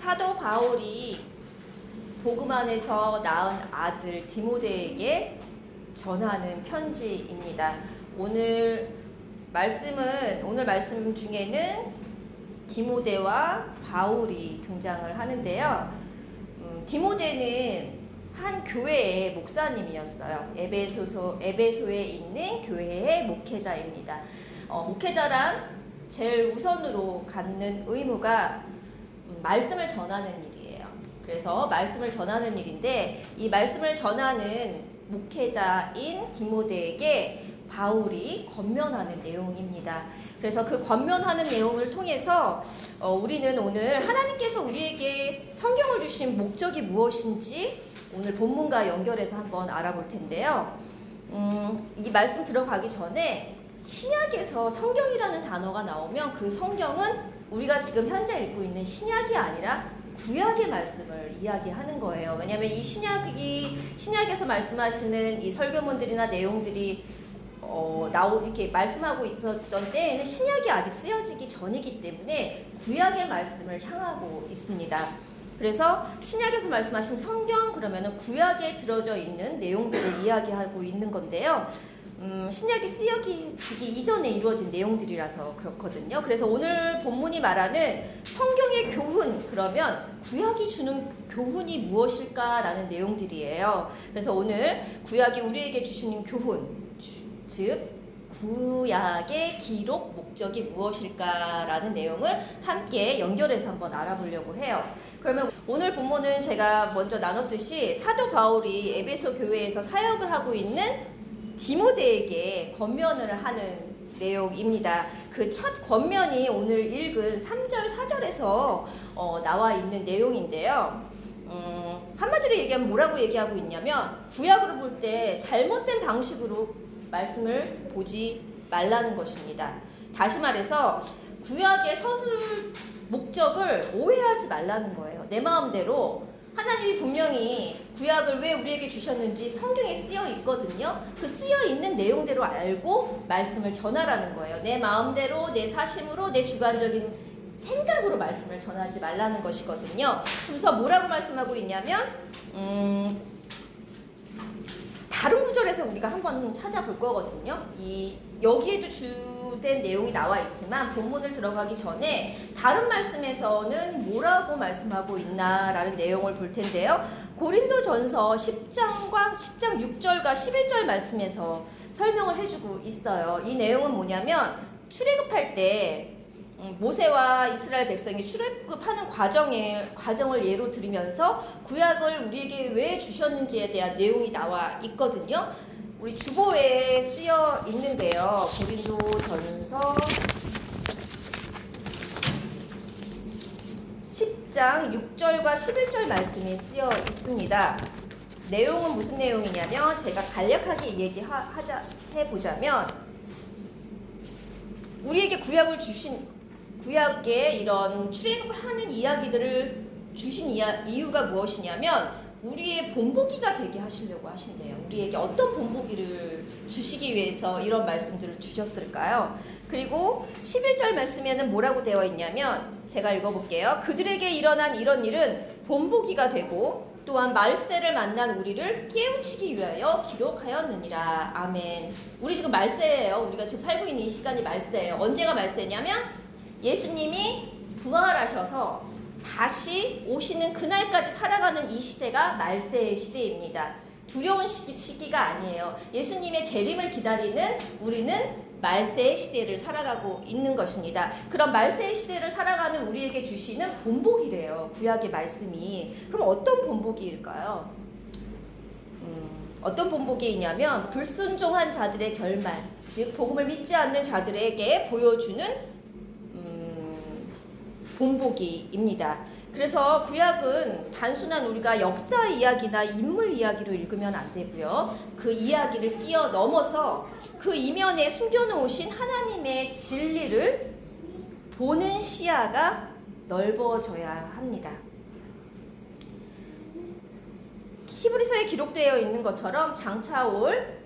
사도 바울이 복음 안에서 낳은 아들 디모데에게 전하는 편지입니다. 오늘 말씀 중에는 디모데와 바울이 등장을 하는데요. 디모데는 한 교회의 목사님이었어요. 에베소에 있는 교회의 목회자입니다. 목회자란 제일 우선으로 갖는 의무가 말씀을 전하는 일이에요. 그래서 말씀을 전하는 일인데, 이 말씀을 전하는 목회자인 디모데에게 바울이 권면하는 내용입니다. 그래서 그 권면하는 내용을 통해서 우리는 오늘 하나님께서 우리에게 성경을 주신 목적이 무엇인지 오늘 본문과 연결해서 한번 알아볼 텐데요. 이 말씀 들어가기 전에 신약에서 성경이라는 단어가 나오면 그 성경은 우리가 지금 현재 읽고 있는 신약이 아니라 구약의 말씀을 이야기하는 거예요. 왜냐하면 이 신약에서 말씀하시는 이 설교문들이나 내용들이 이렇게 말씀하고 있었던 때에는 신약이 아직 쓰여지기 전이기 때문에 구약의 말씀을 향하고 있습니다. 그래서 신약에서 말씀하신 성경, 그러면은 구약에 들어져 있는 내용들을 이야기하고 있는 건데요. 신약이 쓰여지기 이전에 이루어진 내용들이라서 그렇거든요. 그래서 오늘 본문이 말하는 성경의 교훈, 그러면 구약이 주는 교훈이 무엇일까라는 내용들이에요. 그래서 오늘 구약이 우리에게 주시는 교훈, 즉 구약의 기록 목적이 무엇일까라는 내용을 함께 연결해서 한번 알아보려고 해요. 그러면 오늘 본문은 제가 먼저 나눴듯이 사도 바울이 에베소 교회에서 사역을 하고 있는 디모데에게 권면을 하는 내용입니다. 그 첫 권면이 오늘 읽은 3절, 4절에서 나와 있는 내용인데요. 한마디로 얘기하면 뭐라고 얘기하고 있냐면, 구약으로 볼 때 잘못된 방식으로 말씀을 보지 말라는 것입니다. 다시 말해서 구약의 서술 목적을 오해하지 말라는 거예요. 내 마음대로 하나님이 분명히 구약을 왜 우리에게 주셨는지 성경에 쓰여 있거든요. 그 쓰여 있는 내용대로 알고 말씀을 전하라는 거예요. 내 마음대로, 내 사심으로, 내 주관적인 생각으로 말씀을 전하지 말라는 것이거든요. 그래서 뭐라고 말씀하고 있냐면 다른 구절에서 우리가 한번 찾아볼 거거든요. 여기에도 주된 내용이 나와 있지만 본문을 들어가기 전에 다른 말씀에서는 뭐라고 말씀하고 있나라는 내용을 볼 텐데요. 고린도전서 10장 6절과 11절 말씀에서 설명을 해주고 있어요. 이 내용은 뭐냐면, 출애굽할 때 모세와 이스라엘 백성이 출애굽하는 과정을 예로 들으면서 구약을 우리에게 왜 주셨는지에 대한 내용이 나와 있거든요. 우리 주보에 쓰여 있는데요. 고린도전서 10장 6절과 11절 말씀이 쓰여 있습니다. 내용은 무슨 내용이냐면, 제가 간략하게 해보자면, 우리에게 구약에 이런 출애굽을 하는 이야기들을 주신 이유가 무엇이냐면, 우리의 본보기가 되게 하시려고 하신대요. 우리에게 어떤 본보기를 주시기 위해서 이런 말씀들을 주셨을까요? 그리고 11절 말씀에는 뭐라고 되어 있냐면, 제가 읽어볼게요. 그들에게 일어난 이런 일은 본보기가 되고 또한 말세를 만난 우리를 깨우치기 위하여 기록하였느니라. 아멘. 우리 지금 말세예요. 우리가 지금 살고 있는 이 시간이 말세예요. 언제가 말세냐면, 예수님이 부활하셔서 다시 오시는 그날까지 살아가는 이 시대가 말세의 시대입니다. 두려운 시기가 아니에요. 예수님의 재림을 기다리는 우리는 말세의 시대를 살아가고 있는 것입니다. 그런 말세의 시대를 살아가는 우리에게 주시는 본보기래요. 구약의 말씀이. 그럼 어떤 본보기일까요? 어떤 본보기이냐면, 불순종한 자들의 결말, 즉 복음을 믿지 않는 자들에게 보여주는 본보기입니다. 그래서 구약은 단순한 우리가 역사 이야기나 인물 이야기로 읽으면 안 되고요. 그 이야기를 뛰어넘어서 그 이면에 숨겨놓으신 하나님의 진리를 보는 시야가 넓어져야 합니다. 히브리서에 기록되어 있는 것처럼 장차 올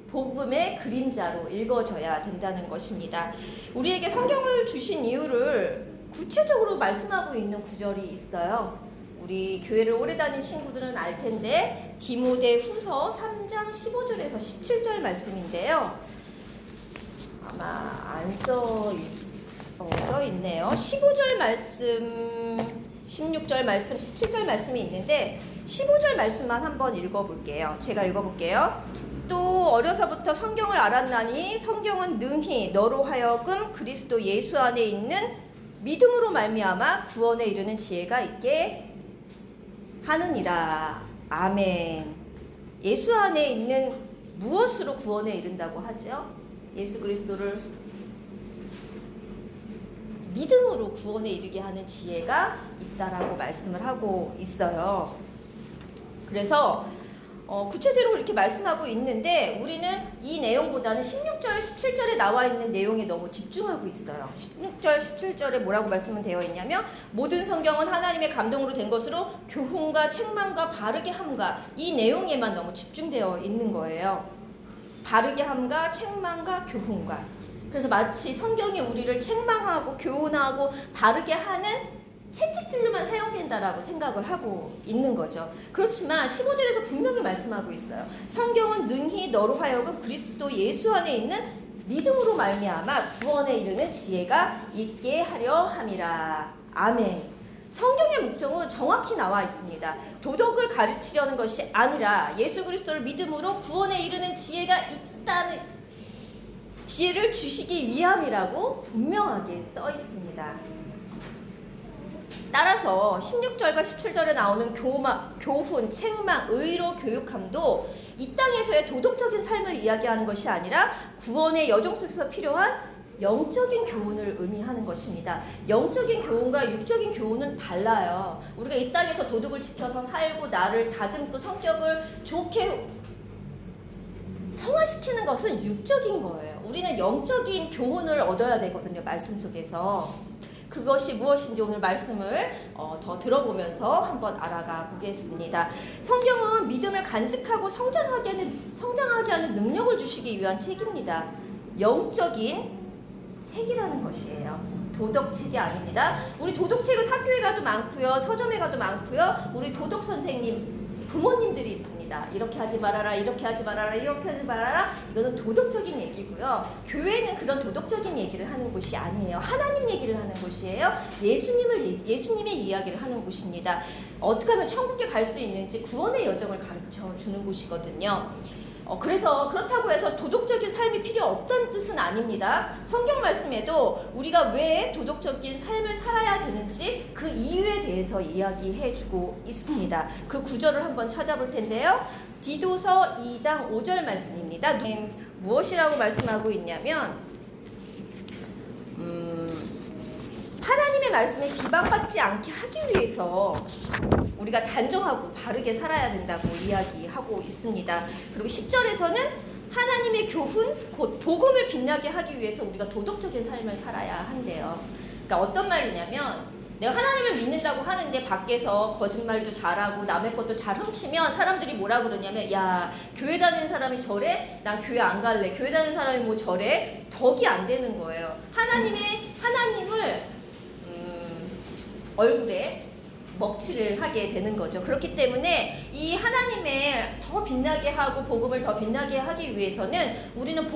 복음의 그림자로 읽어져야 된다는 것입니다. 우리에게 성경을 주신 이유를 구체적으로 말씀하고 있는 구절이 있어요. 우리 교회를 오래 다닌 친구들은 알 텐데 디모데후서 3장 15절에서 17절 말씀인데요. 아마 안 써 있네요. 15절 말씀, 16절 말씀, 17절 말씀이 있는데 15절 말씀만 한번 읽어볼게요. 제가 읽어볼게요. 또 어려서부터 성경을 알았나니 성경은 능히 너로 하여금 그리스도 예수 안에 있는 믿음으로 말미암아 구원에 이르는 지혜가 있게 하느니라. 아멘. 예수 안에 있는 무엇으로 구원에 이른다고 하죠? 예수 그리스도를 믿음으로 구원에 이르게 하는 지혜가 있다라고 말씀을 하고 있어요. 그래서 구체적으로 이렇게 말씀하고 있는데 우리는 이 내용보다는 16절, 17절에 나와 있는 내용에 너무 집중하고 있어요. 16절, 17절에 뭐라고 말씀은 되어 있냐면 모든 성경은 하나님의 감동으로 된 것으로 교훈과 책망과 바르게 함과 이 내용에만 너무 집중되어 있는 거예요. 바르게 함과 책망과 교훈과. 그래서 마치 성경이 우리를 책망하고 교훈하고 바르게 하는 채찍들로만 사용된다라고 생각을 하고 있는 거죠. 그렇지만 15절에서 분명히 말씀하고 있어요. 성경은 능히 너로 하여금 그리스도 예수 안에 있는 믿음으로 말미암아 구원에 이르는 지혜가 있게 하려 함이라. 아멘. 성경의 목적은 정확히 나와 있습니다. 도덕을 가르치려는 것이 아니라 예수 그리스도를 믿음으로 구원에 이르는 지혜가 있다는 지혜를 주시기 위함이라고 분명하게 써 있습니다. 따라서 16절과 17절에 나오는 교훈, 책망, 의로 교육함도 이 땅에서의 도덕적인 삶을 이야기하는 것이 아니라 구원의 여정 속에서 필요한 영적인 교훈을 의미하는 것입니다. 영적인 교훈과 육적인 교훈은 달라요. 우리가 이 땅에서 도덕을 지켜서 살고 나를 다듬고 성격을 좋게 성화시키는 것은 육적인 거예요. 우리는 영적인 교훈을 얻어야 되거든요. 말씀 속에서. 그것이 무엇인지 오늘 말씀을 더 들어보면서 한번 알아가 보겠습니다. 성경은 믿음을 간직하고 성장하게 하는 능력을 주시기 위한 책입니다. 영적인 책이라는 것이에요. 도덕책이 아닙니다. 우리 도덕책은 학교에 가도 많고요. 서점에 가도 많고요. 우리 도덕 선생님, 부모님들이 있습니다. 이렇게 하지 말아라, 이렇게 하지 말아라, 이렇게 하지 말아라. 이거는 도덕적인 얘기고요. 교회는 그런 도덕적인 얘기를 하는 곳이 아니에요. 하나님 얘기를 하는 곳이에요. 예수님의 이야기를 하는 곳입니다. 어떻게 하면 천국에 갈 수 있는지 구원의 여정을 가르쳐 주는 곳이거든요. 그래서 그렇다고 해서 도덕적인 삶이 필요 없다는 뜻은 아닙니다. 성경 말씀에도 우리가 왜 도덕적인 삶을 살아야 되는지 그 이유에 대해서 이야기해주고 있습니다. 그 구절을 한번 찾아볼 텐데요. 디도서 2장 5절 말씀입니다. 무엇이라고 말씀하고 있냐면 하나님의 말씀에 비방받지 않게 하기 위해서 우리가 단정하고 바르게 살아야 된다고 이야기하고 있습니다. 그리고 10절에서는 하나님의 교훈, 곧 복음을 빛나게 하기 위해서 우리가 도덕적인 삶을 살아야 한대요. 그러니까 어떤 말이냐면 내가 하나님을 믿는다고 하는데 밖에서 거짓말도 잘하고 남의 것도 잘 훔치면 사람들이 뭐라 그러냐면 야, 교회 다니는 사람이 저래? 난 교회 안 갈래. 교회 다니는 사람이 뭐 저래? 덕이 안 되는 거예요. 하나님을 얼굴에 먹칠을 하게 되는 거죠. 그렇기 때문에 이 하나님의 더 빛나게 하고 복음을 더 빛나게 하기 위해서는 우리는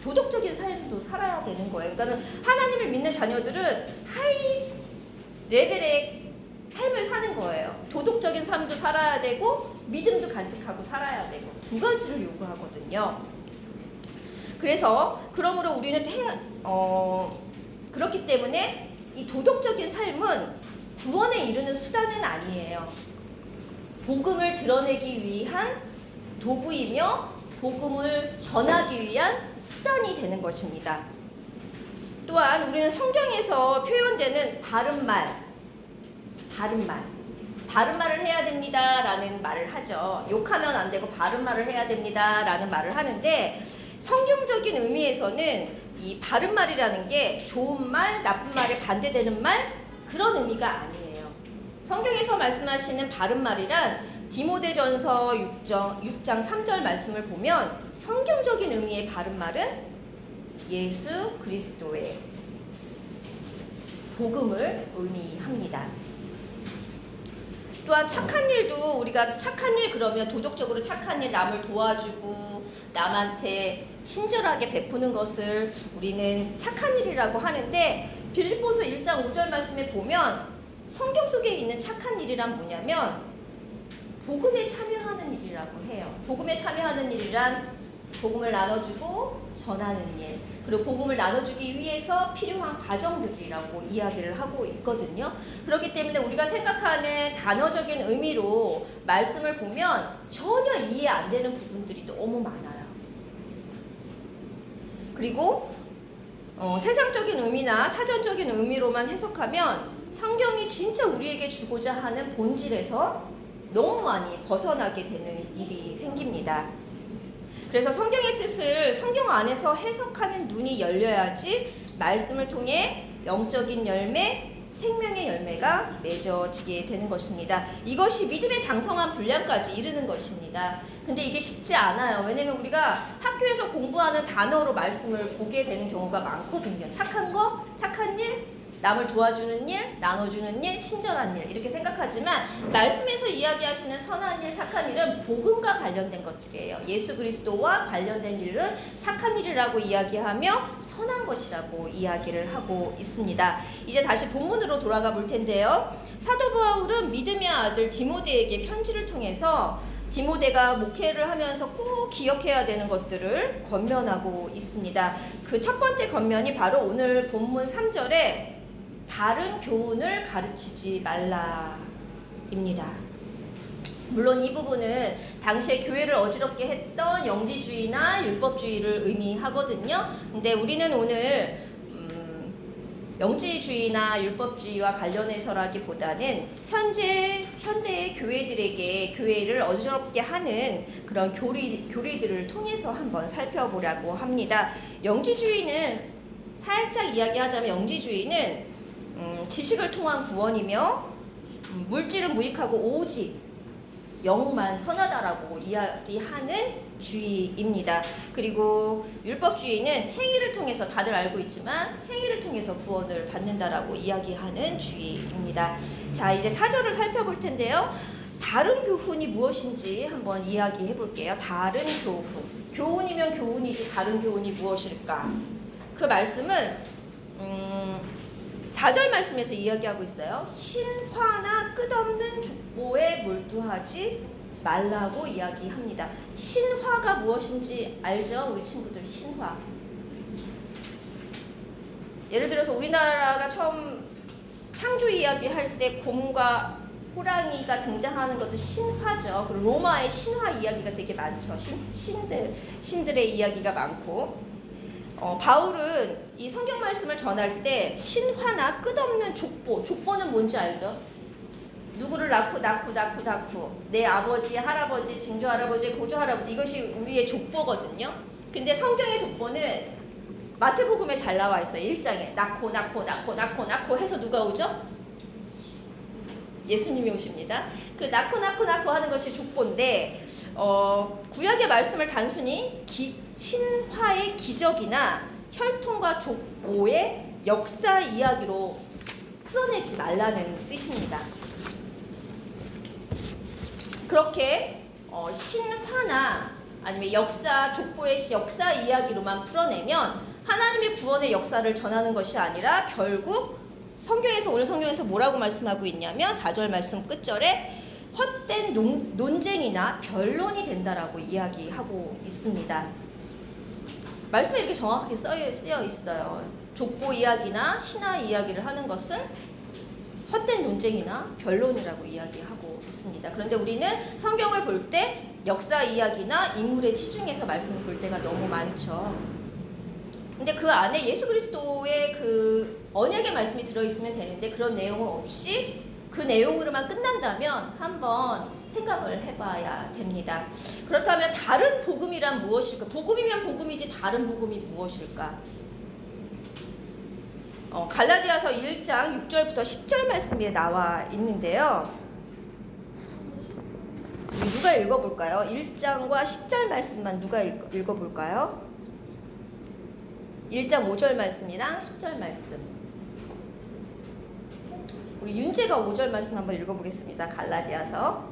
도덕적인 삶도 살아야 되는 거예요. 그러니까 하나님을 믿는 자녀들은 하이 레벨의 삶을 사는 거예요. 도덕적인 삶도 살아야 되고 믿음도 간직하고 살아야 되고 두 가지를 요구하거든요. 그래서 그러므로 우리는 그렇기 때문에 이 도덕적인 삶은 구원에 이르는 수단은 아니에요. 복음을 드러내기 위한 도구이며 복음을 전하기 위한 수단이 되는 것입니다. 또한 우리는 성경에서 표현되는 바른 말을 해야 됩니다 라는 말을 하죠. 욕하면 안 되고 바른 말을 해야 됩니다 라는 말을 하는데 성경적인 의미에서는 이 바른 말이라는 게 좋은 말, 나쁜 말에 반대되는 말 그런 의미가 아니에요. 성경에서 말씀하시는 바른 말이란 디모데전서 6장 3절 말씀을 보면 성경적인 의미의 바른 말은 예수 그리스도의 복음을 의미합니다. 또한 착한 일도 우리가 착한 일 그러면 도덕적으로 착한 일 남을 도와주고 남한테 친절하게 베푸는 것을 우리는 착한 일이라고 하는데 빌립보서 1장 5절 말씀에 보면 성경 속에 있는 착한 일이란 뭐냐면 복음에 참여하는 일이라고 해요. 복음에 참여하는 일이란 복음을 나눠주고 전하는 일, 그리고 복음을 나눠주기 위해서 필요한 과정들이라고 이야기를 하고 있거든요. 그렇기 때문에 우리가 생각하는 단어적인 의미로 말씀을 보면 전혀 이해 안 되는 부분들이 너무 많아요. 그리고 세상적인 의미나 사전적인 의미로만 해석하면 성경이 진짜 우리에게 주고자 하는 본질에서 너무 많이 벗어나게 되는 일이 생깁니다. 그래서 성경의 뜻을 성경 안에서 해석하는 눈이 열려야지 말씀을 통해 영적인 열매, 생명의 열매가 맺어지게 되는 것입니다. 이것이 믿음의 장성한 분량까지 이르는 것입니다. 근데 이게 쉽지 않아요. 왜냐면 우리가 학교에서 공부하는 단어로 말씀을 보게 되는 경우가 많거든요. 착한 거, 착한 일, 남을 도와주는 일, 나눠주는 일, 친절한 일 이렇게 생각하지만 말씀에서 이야기하시는 선한 일, 착한 일은 복음과 관련된 것들이에요. 예수 그리스도와 관련된 일을 착한 일이라고 이야기하며 선한 것이라고 이야기를 하고 있습니다. 이제 다시 본문으로 돌아가 볼 텐데요. 사도 바울은 믿음의 아들 디모데에게 편지를 통해서 디모데가 목회를 하면서 꼭 기억해야 되는 것들을 권면하고 있습니다. 그 첫 번째 권면이 바로 오늘 본문 3절에 다른 교훈을 가르치지 말라입니다. 물론 이 부분은 당시에 교회를 어지럽게 했던 영지주의나 율법주의를 의미하거든요. 근데 우리는 오늘 영지주의나 율법주의와 관련해서라기보다는 현대의 교회들에게 교회를 어지럽게 하는 그런 교리들을 통해서 한번 살펴보려고 합니다. 영지주의는 살짝 이야기하자면 영지주의는 지식을 통한 구원이며 물질은 무익하고 오직 영만 선하다라고 이야기하는 주의입니다. 그리고 율법주의는 행위를 통해서 다들 알고 있지만 행위를 통해서 구원을 받는다라고 이야기하는 주의입니다. 자, 이제 4절을 살펴볼 텐데요. 다른 교훈이 무엇인지 한번 이야기해 볼게요. 다른 교훈. 교훈이면 교훈이지 다른 교훈이 무엇일까? 그 말씀은 4절 말씀에서 이야기하고 있어요. 신화나 끝없는 족보에 몰두하지 말라고 이야기합니다. 신화가 무엇인지 알죠? 우리 친구들 신화. 예를 들어서 우리나라가 처음 창조 이야기할 때 곰과 호랑이가 등장하는 것도 신화죠. 그리고 로마의 신화 이야기가 되게 많죠. 신들의 이야기가 많고 바울은 이 성경 말씀을 전할 때 신화나 끝없는 족보는 뭔지 알죠? 누구를 낳고 내 아버지, 할아버지, 증조할아버지, 고조할아버지 이것이 우리의 족보거든요. 근데 성경의 족보는 마태복음에 잘 나와 있어요. 1장에 낳고 해서 누가 오죠? 예수님이 오십니다. 그 낳고 하는 것이 족보인데 구약의 말씀을 단순히 신화의 기적이나 혈통과 족보의 역사 이야기로 풀어내지 말라는 뜻입니다. 그렇게 신화나 아니면 역사, 족보의 역사 이야기로만 풀어내면 하나님의 구원의 역사를 전하는 것이 아니라 결국 오늘 성경에서 뭐라고 말씀하고 있냐면 4절 말씀 끝절에 헛된 논쟁이나 변론이 된다라고 이야기하고 있습니다. 말씀에 이렇게 정확하게 쓰여 있어요. 족보 이야기나 신화 이야기를 하는 것은 헛된 논쟁이나 변론이라고 이야기하고 있습니다. 그런데 우리는 성경을 볼 때 역사 이야기나 인물의 치중해서 말씀을 볼 때가 너무 많죠. 근데 그 안에 예수 그리스도의 그 언약의 말씀이 들어있으면 되는데 그런 내용은 없이 그 내용으로만 끝난다면 한번 생각을 해봐야 됩니다. 그렇다면 다른 복음이란 무엇일까? 복음이면 복음이지 다른 복음이 무엇일까? 갈라디아서 1장 6절부터 10절 말씀에 나와 있는데요. 누가 읽어볼까요? 1장과 10절 말씀만 누가 읽어볼까요? 1장 5절 말씀이랑 10절 말씀. 우리 윤재가 5절 말씀 한번 읽어보겠습니다. 갈라디아서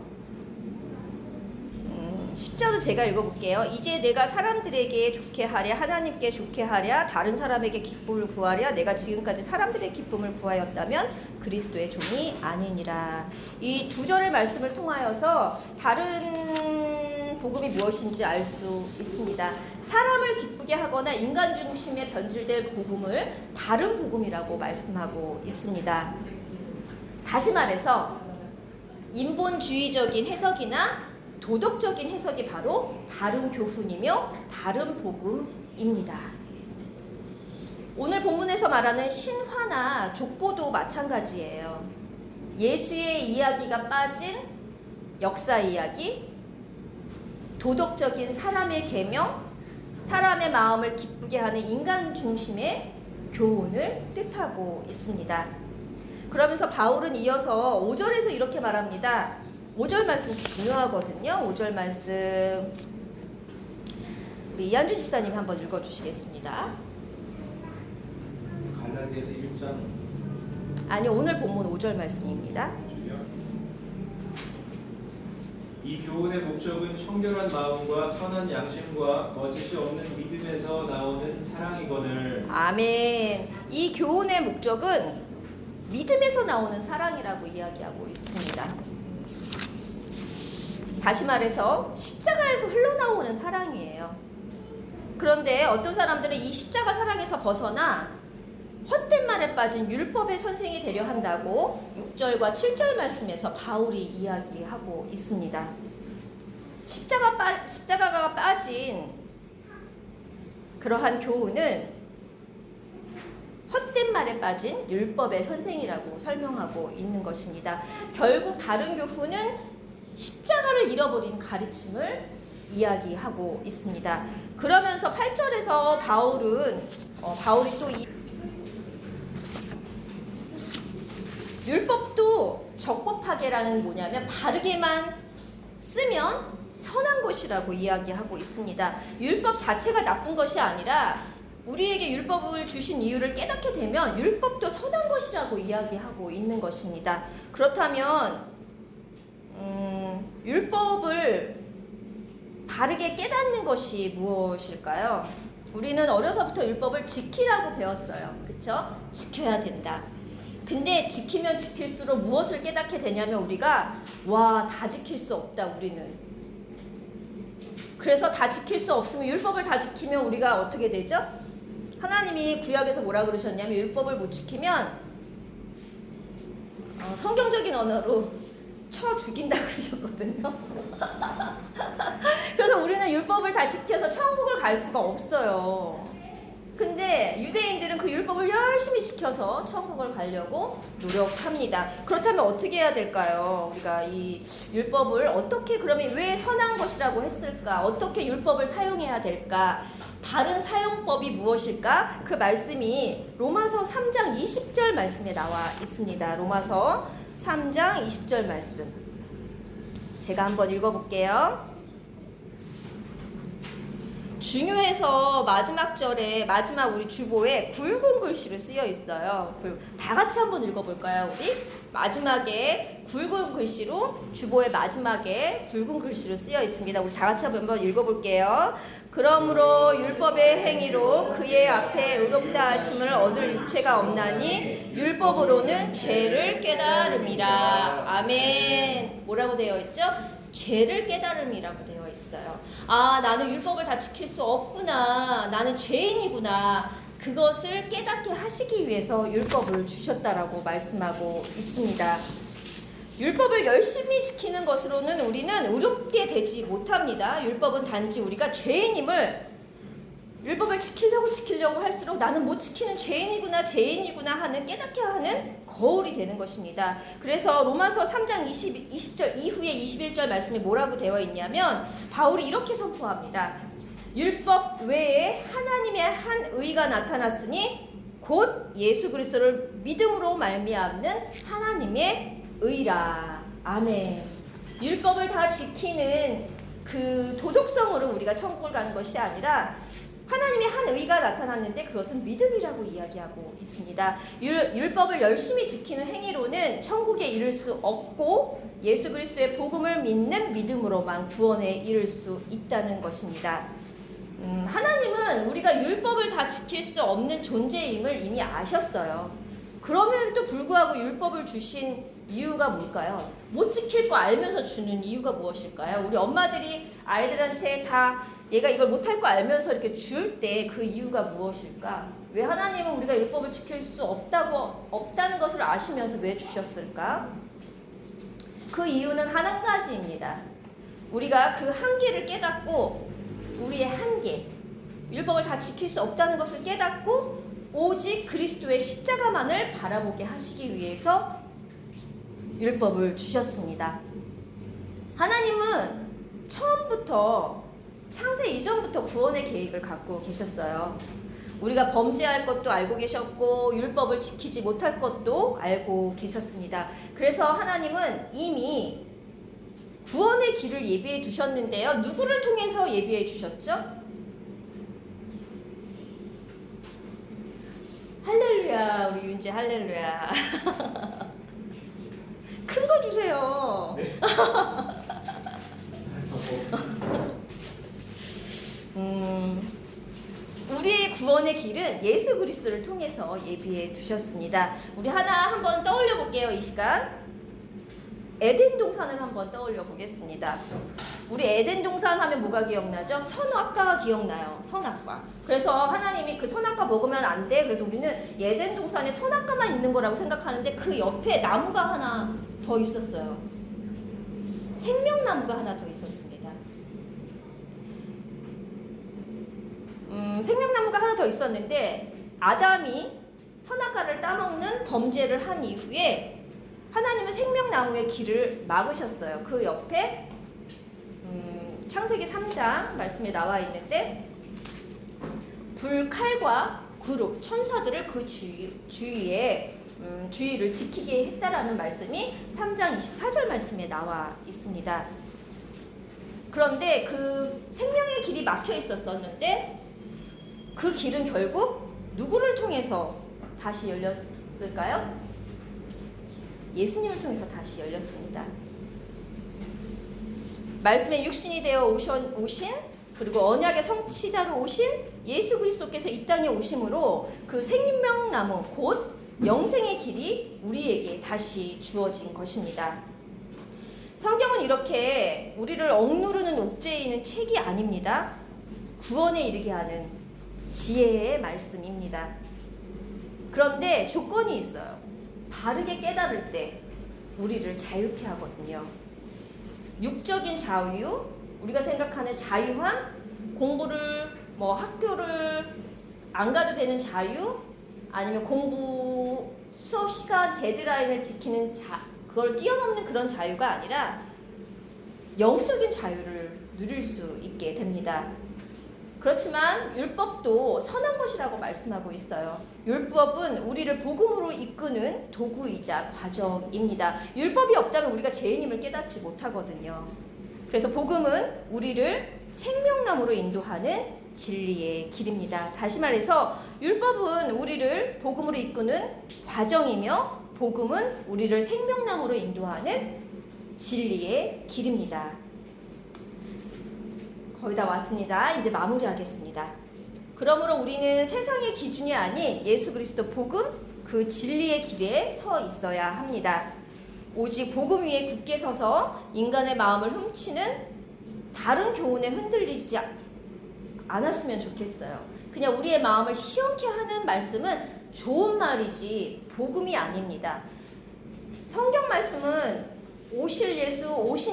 10절은 제가 읽어볼게요. 이제 내가 사람들에게 좋게 하랴 하나님께 좋게 하랴 다른 사람에게 기쁨을 구하랴 내가 지금까지 사람들의 기쁨을 구하였다면 그리스도의 종이 아니니라. 이 두 절의 말씀을 통하여서 다른 복음이 무엇인지 알 수 있습니다. 사람을 기쁘게 하거나 인간 중심에 변질될 복음을 다른 복음이라고 말씀하고 있습니다. 다시 말해서 인본주의적인 해석이나 도덕적인 해석이 바로 다른 교훈이며 다른 복음입니다. 오늘 본문에서 말하는 신화나 족보도 마찬가지예요. 예수의 이야기가 빠진 역사 이야기, 도덕적인 사람의 계명, 사람의 마음을 기쁘게 하는 인간 중심의 교훈을 뜻하고 있습니다. 그러면서 바울은 이어서 5절에서 이렇게 말합니다. 5절 말씀 중요하거든요. 5절 말씀 우리 이한준 집사님이 한번 읽어주시겠습니다. 갈라디아서 1장 아니 오늘 본문 5절 말씀입니다. 이 교훈의 목적은 청결한 마음과 선한 양심과 거짓이 없는 믿음에서 나오는 사랑이거늘. 아멘. 이 교훈의 목적은 믿음에서 나오는 사랑이라고 이야기하고 있습니다. 다시 말해서 십자가에서 흘러나오는 사랑이에요. 그런데 어떤 사람들은 이 십자가 사랑에서 벗어나 헛된 말에 빠진 율법의 선생이 되려 한다고 6절과 7절 말씀에서 바울이 이야기하고 있습니다. 십자가가 빠진 그러한 교훈은 헛된 말에 빠진 율법의 선생이라고 설명하고 있는 것입니다. 결국 다른 교훈은 십자가를 잃어버린 가르침을 이야기하고 있습니다. 그러면서 8절에서 바울이 또 이 율법도 적법하게라는 뭐냐면 바르게만 쓰면 선한 것이라고 이야기하고 있습니다. 율법 자체가 나쁜 것이 아니라 우리에게 율법을 주신 이유를 깨닫게 되면 율법도 선한 것이라고 이야기하고 있는 것입니다. 그렇다면 율법을 바르게 깨닫는 것이 무엇일까요? 우리는 어려서부터 율법을 지키라고 배웠어요. 그쵸? 지켜야 된다. 근데 지키면 지킬수록 무엇을 깨닫게 되냐면 우리가 다 지킬 수 없다 우리는. 그래서 다 지킬 수 없으면 율법을 다 지키면 우리가 어떻게 되죠? 하나님이 구약에서 뭐라 그러셨냐면 율법을 못 지키면 성경적인 언어로 쳐 죽인다 그러셨거든요. 그래서 우리는 율법을 다 지켜서 천국을 갈 수가 없어요. 근데 유대인들은 그 율법을 열심히 지켜서 천국을 가려고 노력합니다. 그렇다면 어떻게 해야 될까요? 우리가 이 율법을 어떻게 그러면 왜 선한 것이라고 했을까? 어떻게 율법을 사용해야 될까? 바른 사용법이 무엇일까? 그 말씀이 로마서 3장 20절 말씀에 나와 있습니다. 로마서 3장 20절 말씀 제가 한번 읽어볼게요. 중요해서 마지막 절에 마지막 우리 주보에 굵은 글씨로 쓰여 있어요. 다 같이 한번 읽어볼까요? 우리 마지막에 굵은 글씨로 주보의 마지막에 굵은 글씨로 쓰여 있습니다. 우리 다 같이 한번 읽어볼게요. 그러므로 율법의 행위로 그의 앞에 의롭다 하심을 얻을 육체가 없나니 율법으로는 죄를 깨달음이라. 아멘. 뭐라고 되어 있죠? 죄를 깨달음이라고 되어 있어요. 나는 율법을 다 지킬 수 없구나. 나는 죄인이구나. 그것을 깨닫게 하시기 위해서 율법을 주셨다라고 말씀하고 있습니다. 율법을 열심히 지키는 것으로는 우리는 의롭게 되지 못합니다. 율법은 단지 우리가 죄인임을 율법을 지키려고 할수록 나는 못 지키는 죄인이구나 하는 깨닫게 하는 거울이 되는 것입니다. 그래서 로마서 3장 20절 이후에 21절 말씀에 뭐라고 되어 있냐면 바울이 이렇게 선포합니다. 율법 외에 하나님의 한 의가 나타났으니 곧 예수 그리스도를 믿음으로 말미암는 하나님의 의라. 아멘. 율법을 다 지키는 그 도덕성으로 우리가 천국을 가는 것이 아니라 하나님의 한 의가 나타났는데 그것은 믿음이라고 이야기하고 있습니다. 율법을 열심히 지키는 행위로는 천국에 이를 수 없고 예수 그리스도의 복음을 믿는 믿음으로만 구원에 이를 수 있다는 것입니다. 하나님은 우리가 율법을 다 지킬 수 없는 존재임을 이미 아셨어요. 그럼에도 불구하고 율법을 주신 이유가 뭘까요? 못 지킬 거 알면서 주는 이유가 무엇일까요? 우리 엄마들이 아이들한테 다 얘가 이걸 못할 거 알면서 이렇게 줄 때 그 이유가 무엇일까? 왜 하나님은 우리가 율법을 지킬 수 없다는 것을 아시면서 왜 주셨을까? 그 이유는 한 가지입니다. 우리가 그 한계를 깨닫고 우리의 한계, 율법을 다 지킬 수 없다는 것을 깨닫고 오직 그리스도의 십자가만을 바라보게 하시기 위해서 율법을 주셨습니다. 하나님은 처음부터 창세 이전부터 구원의 계획을 갖고 계셨어요. 우리가 범죄할 것도 알고 계셨고 율법을 지키지 못할 것도 알고 계셨습니다. 그래서 하나님은 이미 구원의 길을 예비해 두셨는데요. 누구를 통해서 예비해 주셨죠? 할렐루야, 우리 윤지 할렐루야. 큰 거 주세요. 네. 우리의 구원의 길은 예수 그리스도를 통해서 예비해 두셨습니다. 우리 하나 한번 떠올려 볼게요. 이 시간 에덴 동산을 한번 떠올려 보겠습니다. 우리 에덴 동산 하면 뭐가 기억나죠? 선악과가 기억나요. 선악과. 그래서 하나님이 그 선악과 먹으면 안 돼. 그래서 우리는 에덴 동산에 선악과만 있는 거라고 생각하는데 그 옆에 나무가 하나 더 있었어요. 생명나무가 하나 더 있었습니다. 생명나무가 하나 더 있었는데 아담이 선악과를 따먹는 범죄를 한 이후에 하나님은 생명나무의 길을 막으셨어요. 그 옆에 창세기 3장 말씀에 나와 있는데 불칼과 그룹 천사들을 그 주위에 주의를 지키게 했다라는 말씀이 3장 24절 말씀에 나와 있습니다. 그런데 그 생명의 길이 막혀 있었었는데 그 길은 결국 누구를 통해서 다시 열렸을까요? 예수님을 통해서 다시 열렸습니다. 말씀의 육신이 되어 오신 그리고 언약의 성취자로 오신 예수 그리스도께서 이 땅에 오심으로 그 생명나무 곧 영생의 길이 우리에게 다시 주어진 것입니다. 성경은 이렇게 우리를 억누르는 옥죄에 있는 책이 아닙니다. 구원에 이르게 하는 지혜의 말씀입니다. 그런데 조건이 있어요. 바르게 깨달을 때 우리를 자유케 하거든요. 육적인 자유, 우리가 생각하는 자유함, 공부를 학교를 안 가도 되는 자유, 아니면 공부 수업 시간 데드라인을 지키는 그걸 뛰어넘는 그런 자유가 아니라 영적인 자유를 누릴 수 있게 됩니다. 그렇지만 율법도 선한 것이라고 말씀하고 있어요. 율법은 우리를 복음으로 이끄는 도구이자 과정입니다. 율법이 없다면 우리가 죄인임을 깨닫지 못하거든요. 그래서 복음은 우리를 생명나무로 인도하는 진리의 길입니다. 다시 말해서 율법은 우리를 복음으로 이끄는 과정이며 복음은 우리를 생명나무로 인도하는 진리의 길입니다. 거의 다 왔습니다. 이제 마무리하겠습니다. 그러므로 우리는 세상의 기준이 아닌 예수 그리스도 복음, 그 진리의 길에 서 있어야 합니다. 오직 복음 위에 굳게 서서 인간의 마음을 훔치는 다른 교훈에 흔들리지 않았으면 좋겠어요. 그냥 우리의 마음을 시원케 하는 말씀은 좋은 말이지 복음이 아닙니다. 성경 말씀은 오신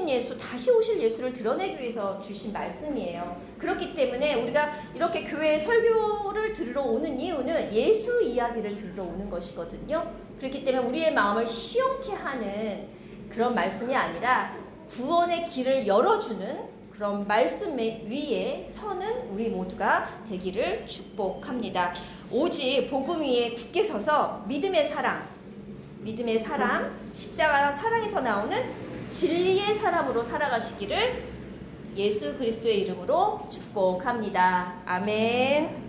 예수, 다시 오실 예수를 드러내기 위해서 주신 말씀이에요. 그렇기 때문에 우리가 이렇게 교회에 설교를 들으러 오는 이유는 예수 이야기를 들으러 오는 것이거든요. 그렇기 때문에 우리의 마음을 시원케 하는 그런 말씀이 아니라 구원의 길을 열어주는 그런 말씀 위에 서는 우리 모두가 되기를 축복합니다. 오직 복음 위에 굳게 서서 믿음의 사랑, 십자가 사랑에서 나오는 진리의 사람으로 살아가시기를 예수 그리스도의 이름으로 축복합니다. 아멘.